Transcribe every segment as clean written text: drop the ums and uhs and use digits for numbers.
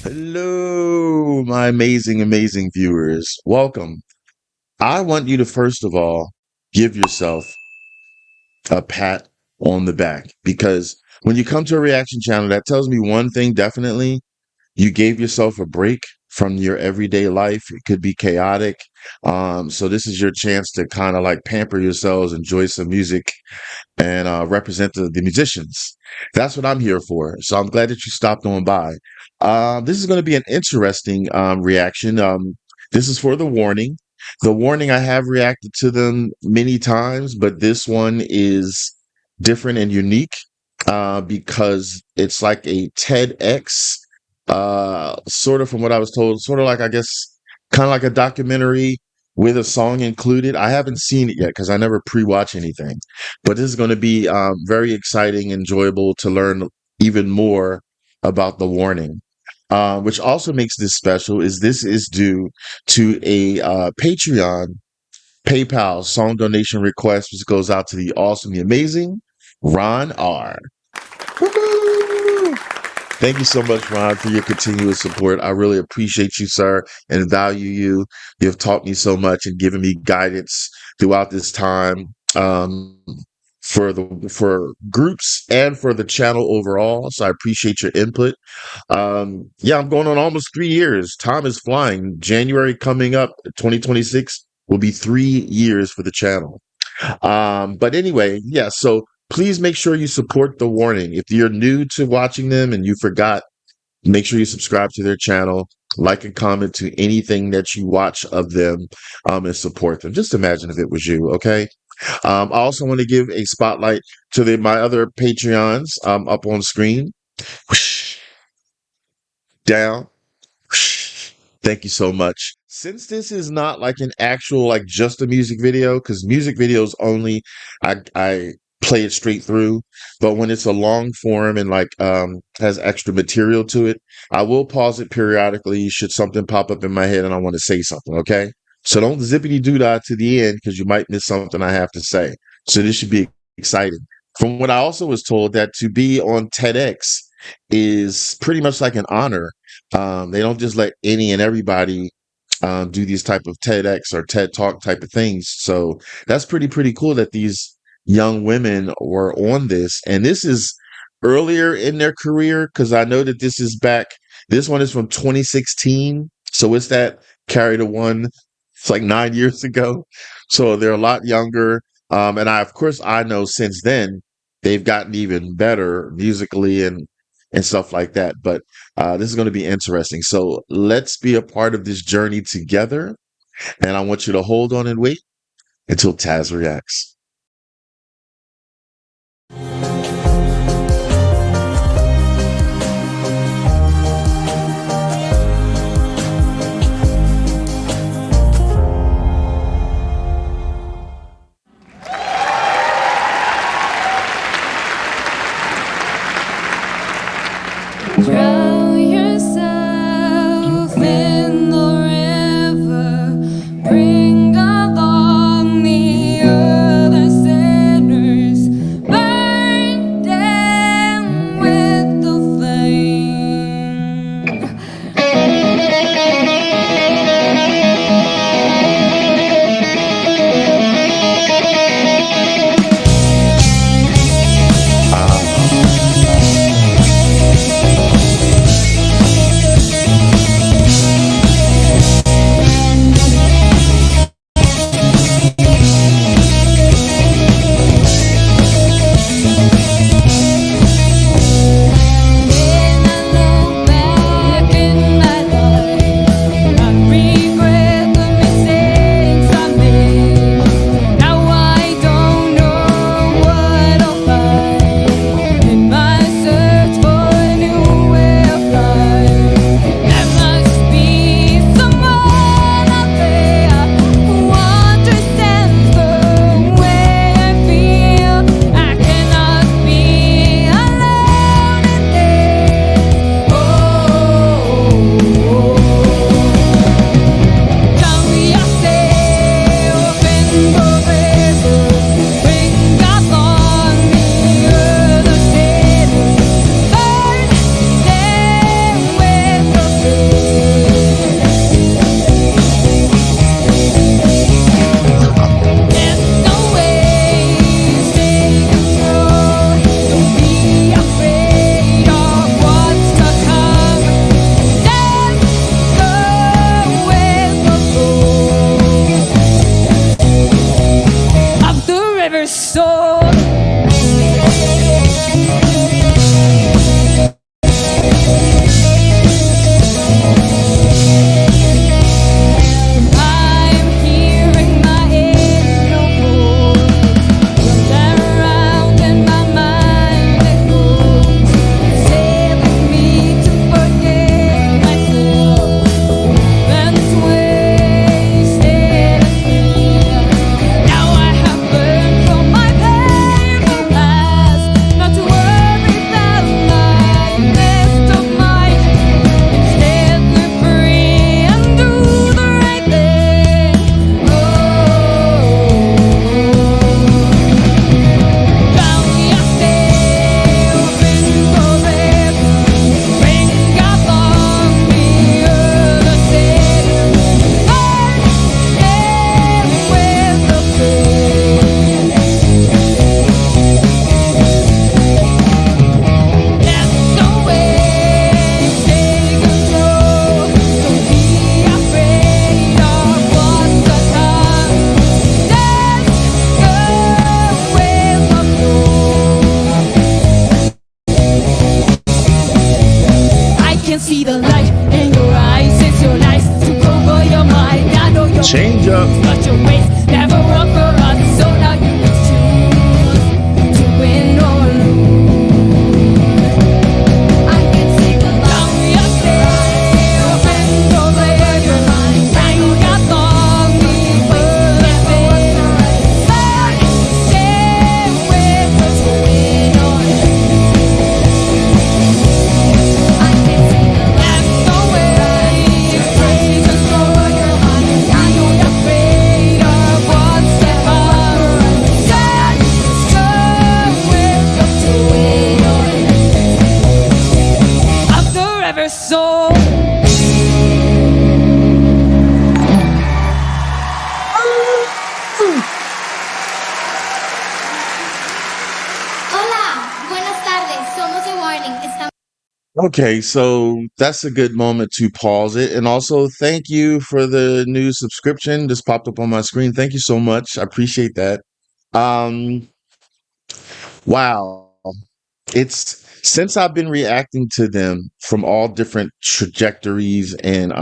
Hello, my amazing, amazing viewers. Welcome. I want you to first of all give yourself a pat on the back because when you come to a reaction channel, that tells me one thing definitely. You gave yourself a break from your everyday life. It could be chaotic. So this is your chance to kind of like pamper yourselves, enjoy some music, and represent the musicians. That's what I'm here for. So I'm glad that you stopped on by. This is going to be an interesting reaction. This is for the warning. The warning, I have reacted to them many times, but this one is different and unique because it's like a TEDx, sort of from what I was told, sort of like, I guess, kind of like a documentary with a song included. I haven't seen it yet because I never pre-watch anything. But this is going to be very exciting, enjoyable to learn even more about the warning. Which also makes this special is this is due to a Patreon PayPal song donation request, which goes out to the awesome, the amazing Ron R. Woo-hoo! Thank you so much, Ron, for your continuous support. I really appreciate you, sir, and value you. You've taught me so much and given me guidance throughout this time. For groups and for the channel overall. So I appreciate your input. Yeah, I'm going on almost 3 years. Time is flying. January coming up, 2026 will be 3 years for the channel. But anyway, yeah, so please make sure you support the warning. If you're new to watching them and you forgot, make sure you subscribe to their channel, like and comment to anything that you watch of them, and support them. Just imagine if it was you, okay? I also want to give a spotlight to my other Patreons up on screen. Whoosh, down. Whoosh. Thank you so much. Since this is not like an actual, like just a music video, because music videos only, I play it straight through. But when it's a long form and like has extra material to it, I will pause it periodically should something pop up in my head and I want to say something, okay? So don't zippity doo dah to the end because you might miss something I have to say. So this should be exciting. From what I also was told, that to be on TEDx is pretty much like an honor. They don't just let any and everybody do these type of TEDx or TED Talk type of things. So that's pretty cool that these young women were on this. And this is earlier in their career because I know that this is back. This one is from 2016. So it's that Carry the One. It's like 9 years ago. So they're a lot younger. And of course, I know since then they've gotten even better musically and stuff like that. But this is going to be interesting. So let's be a part of this journey together. And I want you to hold on and wait until Tazzz reacts. Drown yourself in the river, bring along the other Okay, so that's a good moment to pause it. And also, thank you for the new subscription. Just popped up on my screen. Thank you so much. I appreciate that. Um, wow. It's since I've been reacting to them from all different trajectories and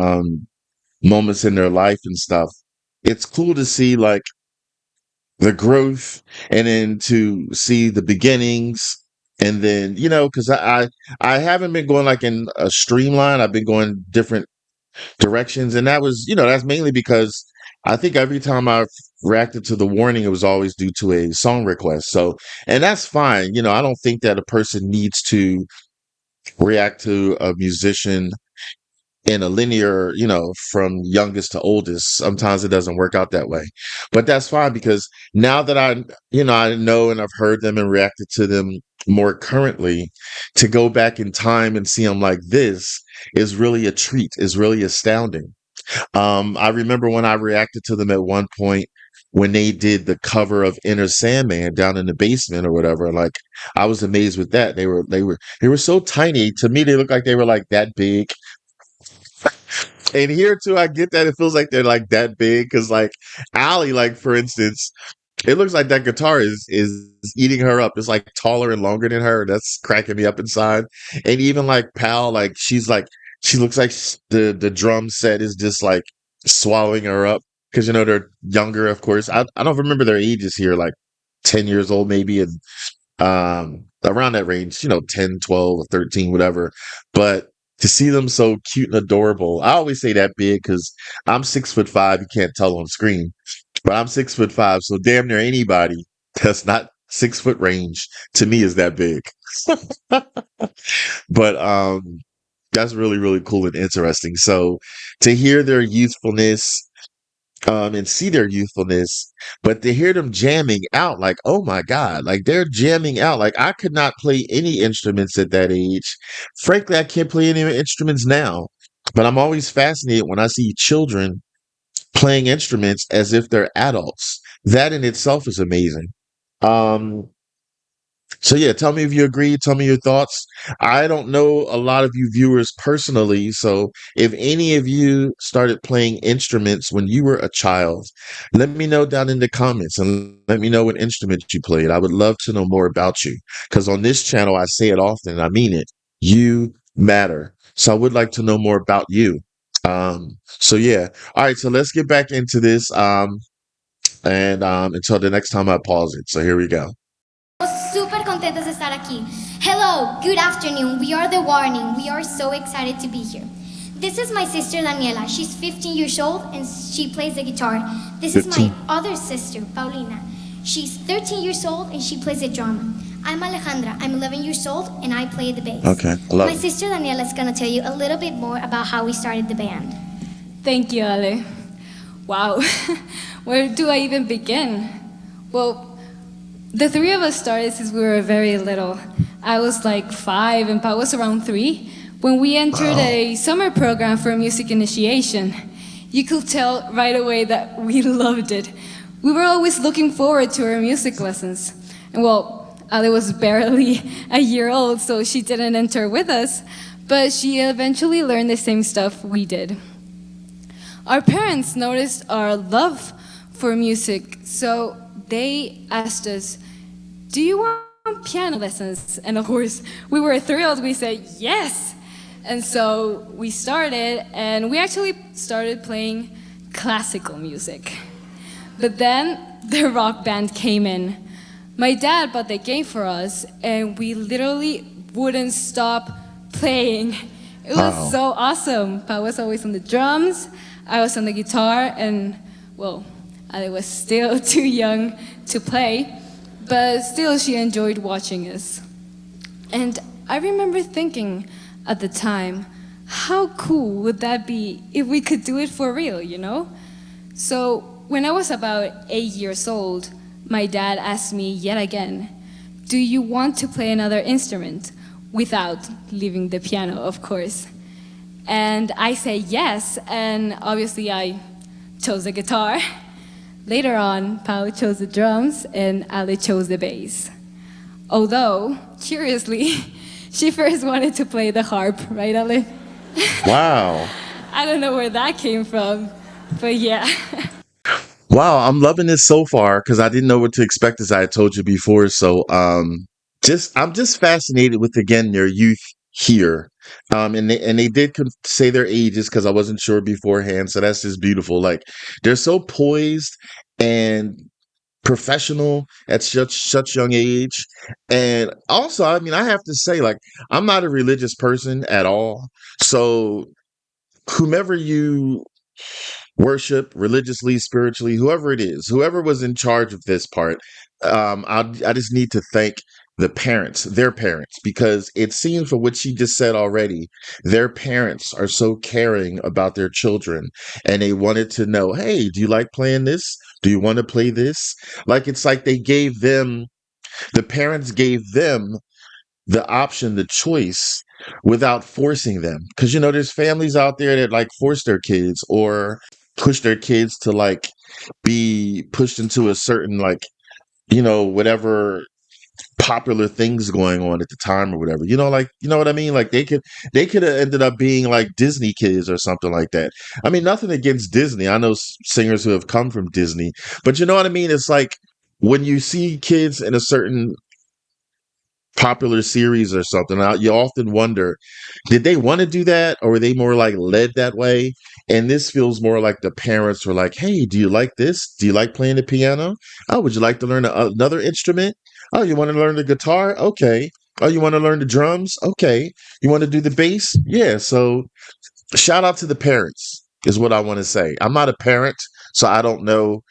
moments in their life and stuff. It's cool to see like the growth and then to see the beginnings and then because I haven't been going like in a streamline. I've been going different directions, and that was that's mainly because I think every time I've reacted to the warning, it was always due to a song request. So, and that's fine. I don't think that a person needs to react to a musician in a linear, from youngest to oldest. Sometimes it doesn't work out that way. But that's fine because now that I know and I've heard them and reacted to them more currently, to go back in time and see them like this is really a treat, is really astounding. I remember when I reacted to them at one point when they did the cover of Inner Sandman down in the basement or whatever. Like I was amazed with that. They were so tiny. To me, they looked like they were like that big. And here too, I get that it feels like they're like that big because like Allie, like for instance, it looks like that guitar is eating her up. It's like taller and longer than her. That's cracking me up inside. And even like Pal, like she looks like the drum set is just like swallowing her up because they're younger, of course. I don't remember their ages here, like 10 years old maybe, and around that range, 10, 12, or 13, whatever. But to see them so cute and adorable, I always say that big because I'm 6'5". You can't tell on screen, but I'm 6'5", so damn near anybody that's not 6 foot range to me is that big. But that's really, really cool and interesting. So to hear their youthfulness, and see their youthfulness, but to hear them jamming out, like, oh my God, like they're jamming out. Like I could not play any instruments at that age. Frankly, I can't play any instruments now, but I'm always fascinated when I see children playing instruments as if they're adults. That in itself is amazing. Um, so yeah, tell me if you agree. Tell me your thoughts. I don't know a lot of you viewers personally, so if any of you started playing instruments when you were a child, let me know down in the comments and let me know what instruments you played. I would love to know more about you because on this channel I say it often, and I mean it. You matter. So I would like to know more about you. So yeah. All right, so let's get back into this. And until the next time I pause it. So here we go. Super contentos de estar aquí. Hello, good afternoon. We are Thewarning. We are so excited to be here. This is my sister Daniela. She's 15 years old and she plays the guitar. This is my 15. other sister, Paulina. She's 13 years old and she plays the drum. I'm Alejandra. I'm 11 years old and I play the bass. Okay, I love My it. sister Daniela is going to tell you a little bit more about how we started the band. Thank you, Ale. Wow, where do I even begin? Well, the three of us started since we were very little. I was like 5 and Pa was around 3 when we entered a summer program for music initiation. You could tell right away that we loved it. We were always looking forward to our music lessons. And well, Ale was barely a year old, so she didn't enter with us, but she eventually learned the same stuff we did. Our parents noticed our love for music, so they asked us, do you want piano lessons? And of course, we were thrilled. We said yes. And so we started, and we actually started playing classical music. But then the rock band came in. My dad bought the game for us, and we literally wouldn't stop playing. It was so awesome. Pa was always on the drums, I was on the guitar, and well, I was still too young to play, but still she enjoyed watching us. And I remember thinking at the time, how cool would that be if we could do it for real, you know? So when I was about 8 years old, my dad asked me yet again, do you want to play another instrument? Without leaving the piano, of course. And I say yes, and obviously I chose the guitar. Later on, Pau chose the drums, and Ale chose the bass. Although, curiously, She first wanted to play the harp, right, Ale? Wow. I don't know where that came from, but yeah. Wow, I'm loving this so far because I didn't know what to expect as I had told you before. So just I'm just fascinated with again their youth here. And they did say their ages because I wasn't sure beforehand. So that's just beautiful. Like they're so poised and professional at such young age. And also, I mean, I have to say, like, I'm not a religious person at all. So whomever you worship religiously, spiritually, whoever it is, whoever was in charge of this part, I just need to thank the parents, their parents, because it seems from what she just said already, their parents are so caring about their children and they wanted to know, hey, do you like playing this? Do you want to play this? Like, it's like they gave them, the parents gave them the option, the choice without forcing them. Because, there's families out there that like force their kids or push their kids to like be pushed into a certain like, whatever popular things going on at the time or whatever. Like, you know what I mean? Like they could have ended up being like Disney kids or something like that. I mean, nothing against Disney. I know singers who have come from Disney, but you know what I mean? It's like when you see kids in a certain popular series or something, you often wonder, did they want to do that or were they more like led that way? And this feels more like the parents were like, hey, do you like this? Do you like playing the piano? Oh, would you like to learn another instrument? Oh, you want to learn the guitar? Okay. Oh, you want to learn the drums? Okay. You want to do the bass? Yeah. So shout out to the parents is what I want to say. I'm not a parent, so I don't know,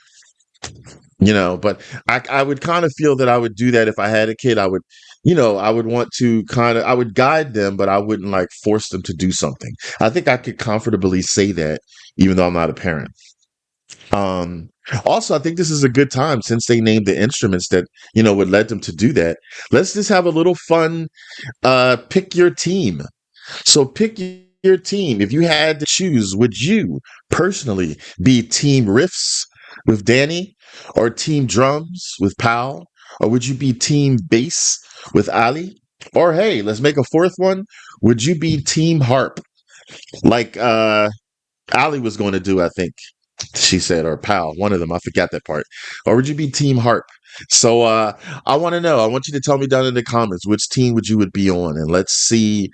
but I would kind of feel that I would do that if I had a kid. I would, I would want to I would guide them, but I wouldn't like force them to do something. I think I could comfortably say that, even though I'm not a parent. Um, Also, I think this is a good time since they named the instruments that, would lead them to do that. Let's just have a little fun, pick your team. So pick your team. If you had to choose, would you personally be team riffs with Danny or team drums with Pal? Or would you be team bass with Ali? Or hey, let's make a fourth one. Would you be team harp like Ali was going to do, I think she said, or Pal, one of them. I forgot that part. Or would you be team harp? So I want to know. I want you to tell me down in the comments which team would be on, and let's see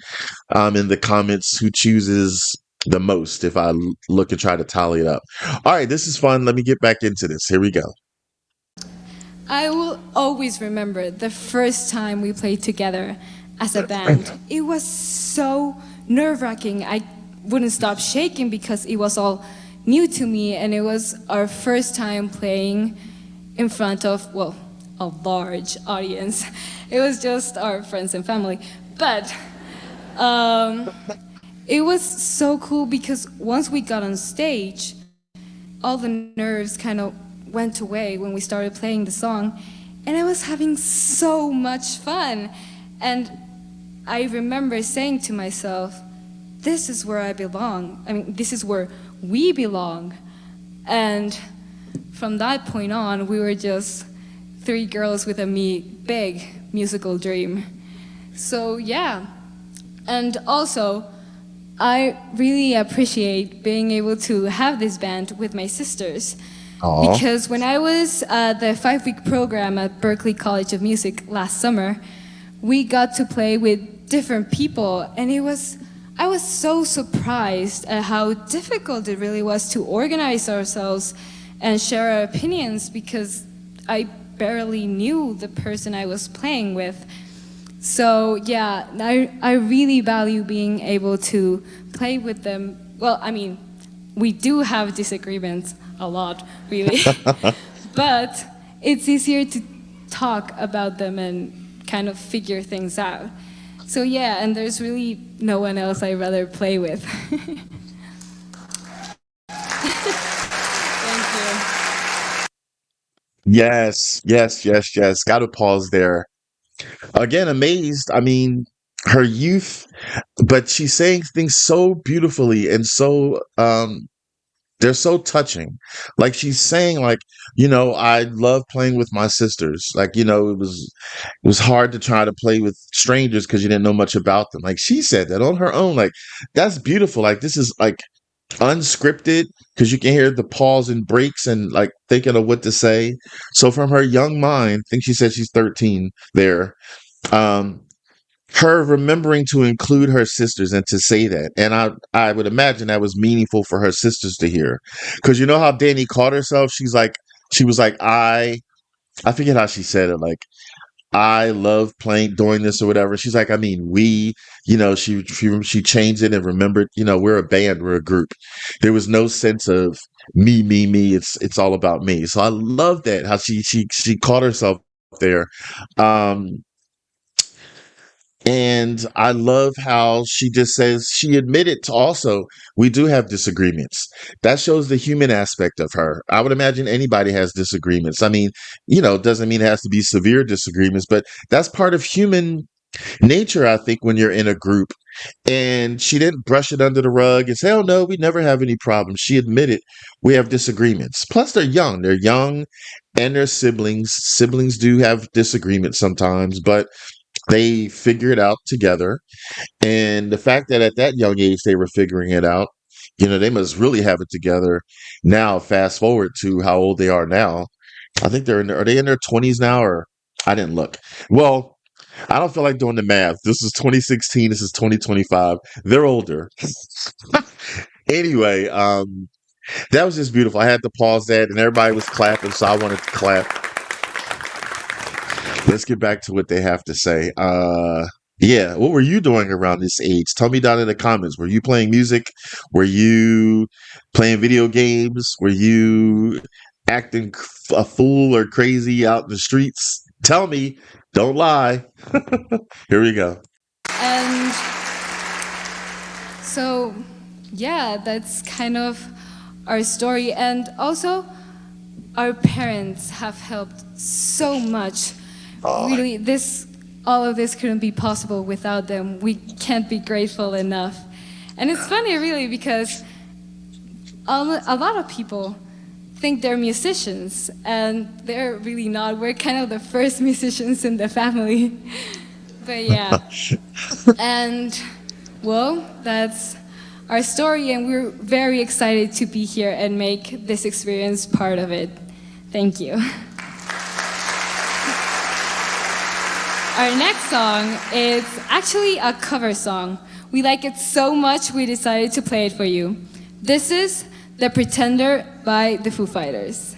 in the comments who chooses the most if I look and try to tally it up. All right, this is fun. Let me get back into this. Here we go. I will always remember the first time we played together as a band. It was so nerve-wracking. I wouldn't stop shaking because it was all new to me, and it was our first time playing in front of, well, a large audience. It was just our friends and family. But it was so cool because once we got on stage, all the nerves kind of went away when we started playing the song, and I was having so much fun. And I remember saying to myself, this is where I belong. I mean, this is where we belong. And from that point on, we were just three girls with a big musical dream. So yeah, and also, I really appreciate being able to have this band with my sisters. Aw. Because when I was at the 5-week program at Berklee College of Music last summer, we got to play with different people, and I was so surprised at how difficult it really was to organize ourselves and share our opinions because I barely knew the person I was playing with. So yeah, I really value being able to play with them. Well, I mean, we do have disagreements a lot, really. But it's easier to talk about them and kind of figure things out. So yeah, and there's really no one else I'd rather play with. Thank you. Yes, yes, yes, yes. Got to pause there. Again, amazed. I mean, her youth, but she's saying things so beautifully and so they're so touching. Like she's saying, like, I love playing with my sisters. Like, it was hard to try to play with strangers because you didn't know much about them. Like she said that on her own. Like that's beautiful. Like this is like unscripted because you can hear the pause and breaks and like thinking of what to say. So from her young mind, I think she said she's 13 there. Um, her remembering to include her sisters and to say that, and I would imagine that was meaningful for her sisters to hear, because you know how Danny called herself. She was like, I forget how she said it. Like, I love playing doing this or whatever. She's like, I mean, she changed it and remembered, we're a band, we're a group. There was no sense of me, me, me. It's all about me. So I love that how she caught herself there. Um, and I love how she just says she admitted to also, we do have disagreements. That shows the human aspect of her. I would imagine anybody has disagreements. I mean, it doesn't mean it has to be severe disagreements, but that's part of human nature, I think, when you're in a group. And she didn't brush it under the rug and say, oh, no, we never have any problems. She admitted we have disagreements. Plus, they're young. They're young and they're siblings. Siblings do have disagreements sometimes, but they figure it out together. And the fact that at that young age they were figuring it out, they must really have it together now. Fast forward to how old they are now. I think are they in their 20s now, or I didn't look. Well, I don't feel like doing the math. This is 2016, this is 2025. They're older. Anyway, that was just beautiful. I had to pause that and everybody was clapping, so I wanted to clap. Let's get back to what they have to say. Yeah, what were you doing around this age? Tell me down in the comments. Were you playing music? Were you playing video games? Were you acting a fool or crazy out in the streets? Tell me. Don't lie. Here we go. And so, yeah, that's kind of our story. And also, our parents have helped so much. Really, all of this couldn't be possible without them. We can't be grateful enough. And it's funny, really, because a lot of people think they're musicians, and they're really not. We're kind of the first musicians in the family. But yeah. And, well, that's our story, and we're very excited to be here and make this experience part of it. Thank you. Our next song is actually a cover song. We like it so much we decided to play it for you. This is The Pretender by the Foo Fighters.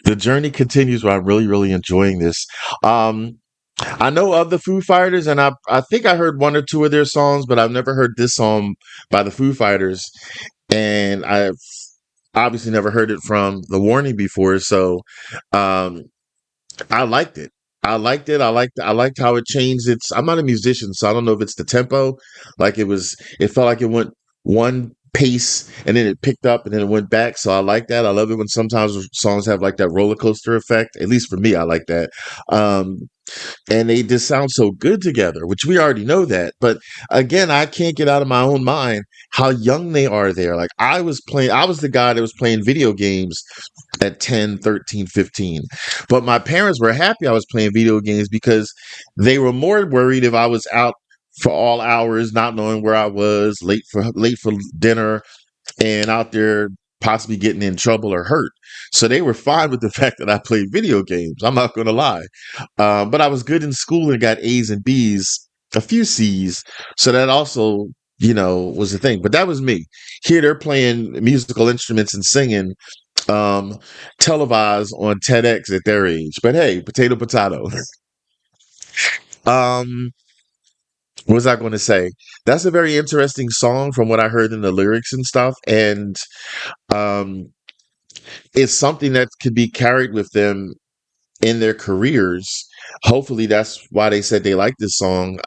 The journey continues, but I'm really, really enjoying this. Um, I know of the Foo Fighters, and I think I heard one or two of their songs, but I've never heard this song by the Foo Fighters, and I've obviously never heard it from The Warning before. So, um, I liked it. I liked it. I liked how it changed. I'm not a musician, so I don't know if it's the tempo. Like it felt like it went one pace and then it picked up and then it went back. So I like that. I love it when sometimes songs have like that roller coaster effect. At least for me, I like that. Um, and they just sound so good together, which we already know that. But again, I can't get out of my own mind how young they are there. Like I was the guy that was playing video games at 10, 13, 15. But my parents were happy I was playing video games because they were more worried if I was out for all hours, not knowing where I was, late for dinner, and out there possibly getting in trouble or hurt. So they were fine with the fact that I played video games. I'm not going to lie. But I was good in school and got A's and B's, a few C's. So that also, was the thing. But that was me. Here they're playing musical instruments and singing um, televised on TEDx at their age. But hey, potato, potato. um, what was I going to say? That's a very interesting song from what I heard in the lyrics and stuff. And um, it's something that could be carried with them in their careers. Hopefully, that's why they said they like this song.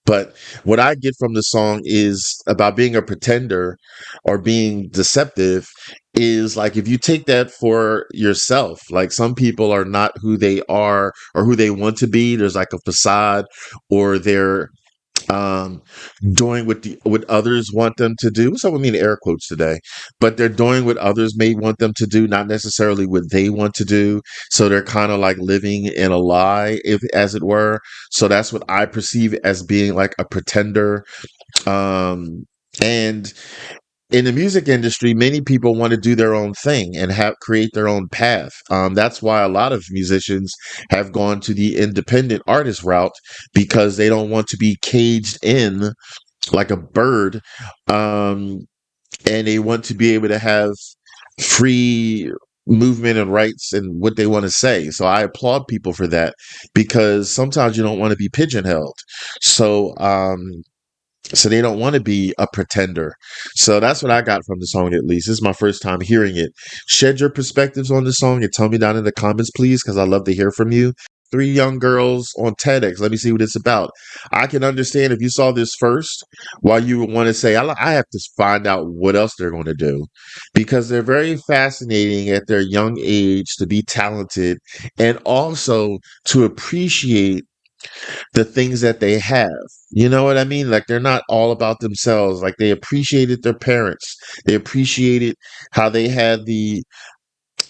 But what I get from the song is about being a pretender or being deceptive is like if you take that for yourself, like some people are not who they are or who they want to be. There's like a facade or they're um doing what others want them to do. So I mean air quotes today, but they're doing what others may want them to do, not necessarily what they want to do. So they're kind of like living in a lie, if as it were. So that's what I perceive as being like a pretender. And in the music industry, many people want to do their own thing and have create their own path. That's why a lot of musicians have gone to the independent artist route because they don't want to be caged in like a bird, um, and they want to be able to have free movement and rights and what they want to say. So I applaud people for that because sometimes you don't want to be pigeonholed. So so they don't want to be a pretender. So that's what I got from the song, at least. This is my first time hearing it. Shed your perspectives on the song and tell me down in the comments, please, because I love to hear from you. Three young girls on TEDx. Let me see what it's about. I can understand if you saw this first, why you would want to say, I have to find out what else they're going to do. Because they're very fascinating at their young age to be talented and also to appreciate the things that they have. You know what I mean? Like they're not all about themselves. Like they appreciated their parents. They appreciated how they had the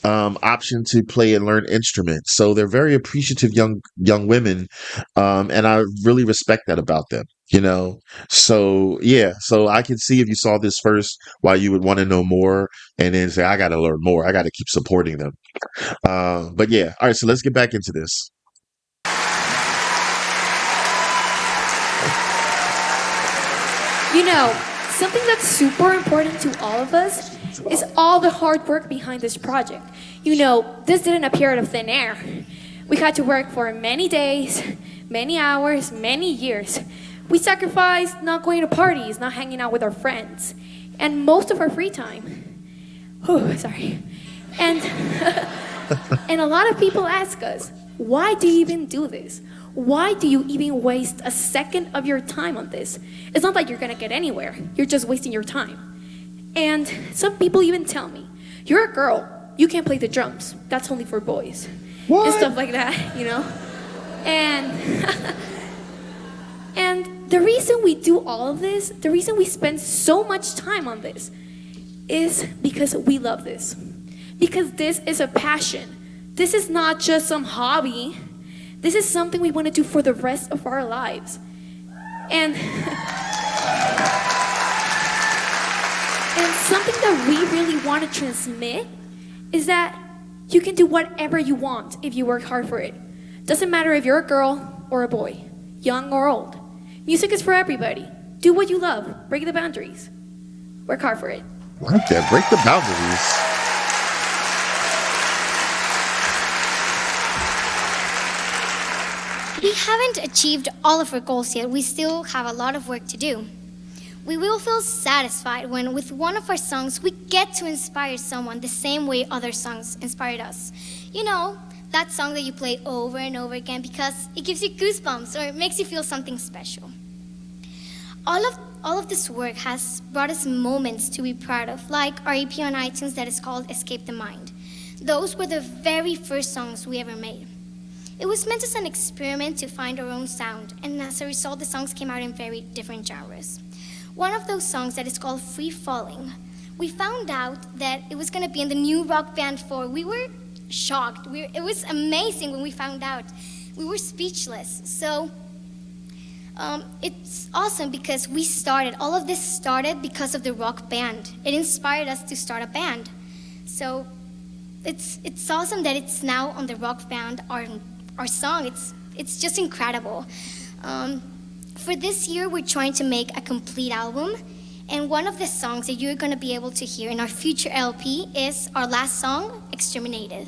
option to play and learn instruments. So they're very appreciative young women, and I really respect that about them. So yeah. So I can see if you saw this first, why you would want to know more, and then say, I got to learn more. I got to keep supporting them. But yeah. All right. So let's get back into this. You know, something that's super important to all of us is all the hard work behind this project. You know, this didn't appear out of thin air. We had to work for many days, many hours, many years. We sacrificed not going to parties, not hanging out with our friends, and most of our free time. Oh, sorry. And, and a lot of people ask us, why do you even do this? Why do you even waste a second of your time on this? It's not like you're gonna get anywhere. You're just wasting your time. And some people even tell me, you're a girl, you can't play the drums. That's only for boys. What? And stuff like that, you know? And, and the reason we do all of this, the reason we spend so much time on this is because we love this. Because this is a passion. This is not just some hobby. This is something we want to do for the rest of our lives. And, and something that we really want to transmit is that you can do whatever you want if you work hard for it. Doesn't matter if you're a girl or a boy, young or old. Music is for everybody. Do what you love. Break the boundaries. Work hard for it. I like that. Break the boundaries. We haven't achieved all of our goals yet. We still have a lot of work to do. We will feel satisfied when, with one of our songs, we get to inspire someone the same way other songs inspired us. You know, that song that you play over and over again because it gives you goosebumps or it makes you feel something special. All of this work has brought us moments to be proud of, like our EP on iTunes that is called Escape the Mind. Those were the very first songs we ever made. It was meant as an experiment to find our own sound, and as a result, the songs came out in very different genres. One of those songs that is called Free Falling, we found out that it was going to be in the new Rock Band 4. We were shocked. It was amazing when we found out. We were speechless. So it's awesome because all of this started because of the Rock Band. It inspired us to start a band. So it's awesome that it's now on the Rock Band, our song. It's just incredible. For this year, we're trying to make a complete album, and one of the songs that you're going to be able to hear in our future LP is our last song, Exterminated.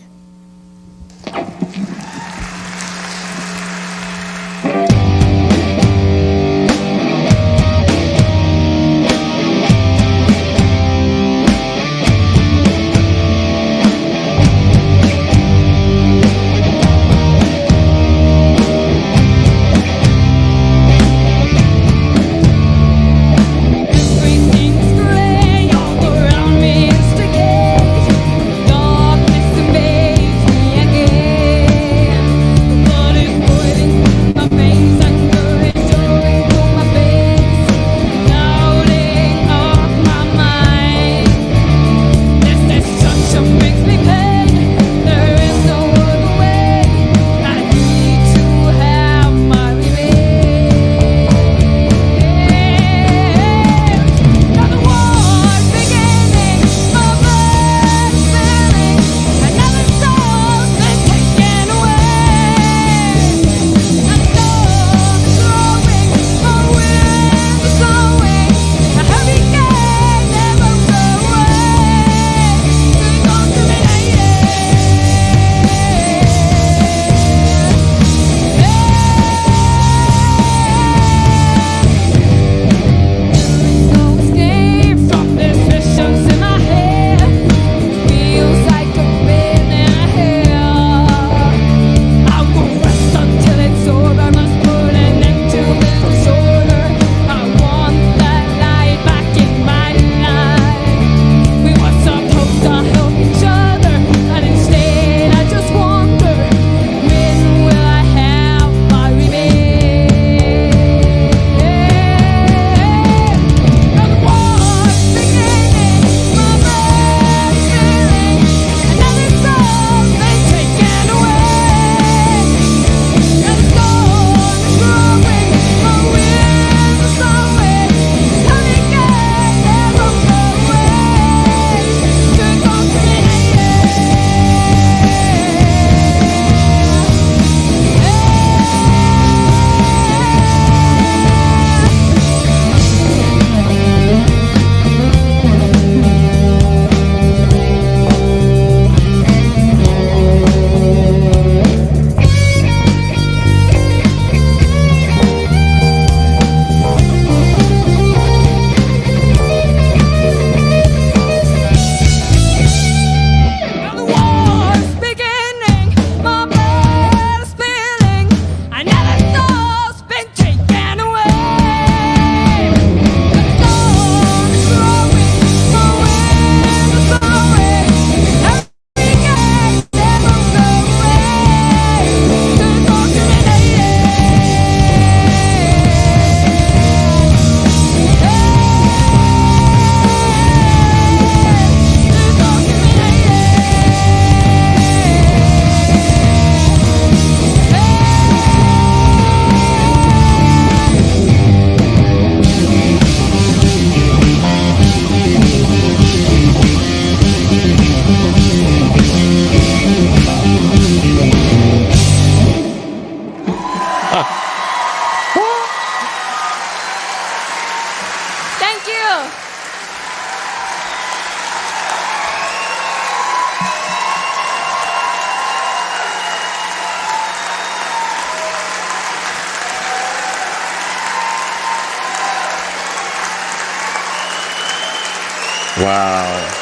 Wow.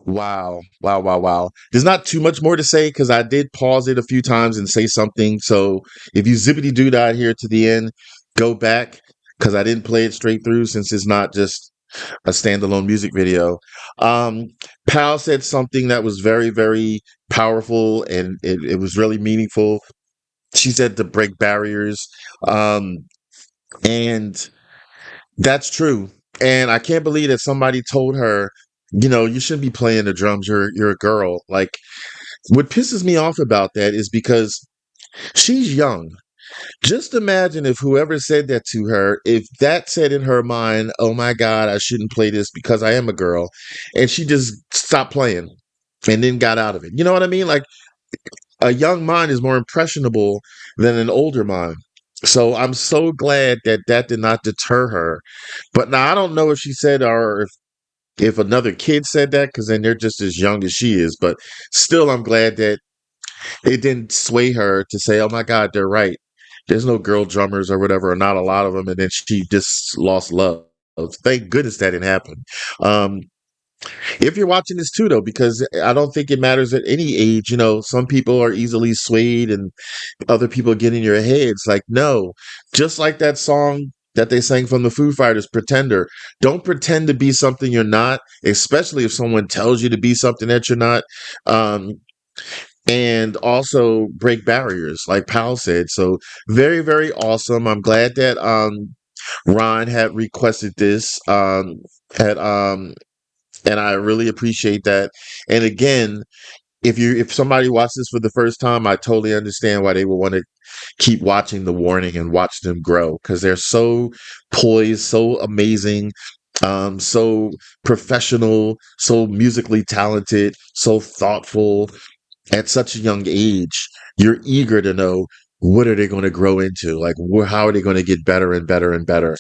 Wow. Wow. Wow. Wow. There's not too much more to say because I did pause it a few times and say something. So if you zippity doo dah here to the end, go back because I didn't play it straight through since it's not just a standalone music video. Um, Pal said something that was very, very powerful and it was really meaningful. She said to break barriers. Um, and that's true. And I can't believe that somebody told her, you shouldn't be playing the drums. You're a girl. Like what pisses me off about that is because she's young. Just imagine if whoever said that to her, if that said in her mind, "Oh my God, I shouldn't play this because I am a girl," and she just stopped playing and then got out of it. You know what I mean? Like a young mind is more impressionable than an older mind. So I'm so glad that that did not deter her. But now I don't know if she said or if another kid said that because then they're just as young as she is. But still, I'm glad that it didn't sway her to say, "Oh my God, they're right. There's no girl drummers or whatever, or not a lot of them." And then she just lost love. Thank goodness that didn't happen. Um, if you're watching this too, though, because I don't think it matters at any age. Some people are easily swayed and other people get in your heads. Like, no, just like that song that they sang from the Foo Fighters, Pretender. Don't pretend to be something you're not, especially if someone tells you to be something that you're not. Um, and also break barriers, like Pal said. So very, very awesome. I'm glad that Ron had requested this. Had and I really appreciate that. And again, if somebody watched this for the first time, I totally understand why they would want to keep watching the warning and watch them grow because they're so poised, so amazing, so professional, so musically talented, so thoughtful at such a young age. You're eager to know what are they going to grow into, like how are they going to get better and better and better,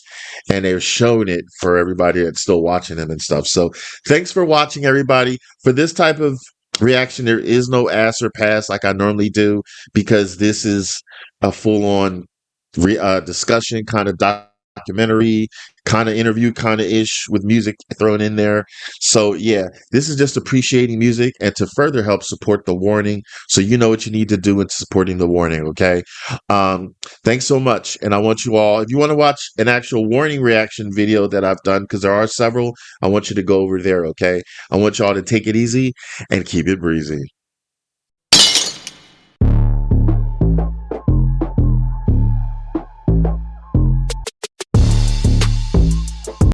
and they're showing it for everybody that's still watching them and stuff. So thanks for watching, everybody. For this type of reaction, there is no ass or pass like I normally do because this is a full-on discussion kind of documentary kind of interview kind of ish with music thrown in there. So yeah, this is just appreciating music and to further help support the warning. So you know what you need to do in supporting the warning. Okay. Thanks so much. And I want you all, if you want to watch an actual warning reaction video that I've done, because there are several, I want you to go over there. Okay. I want y'all to take it easy and keep it breezy.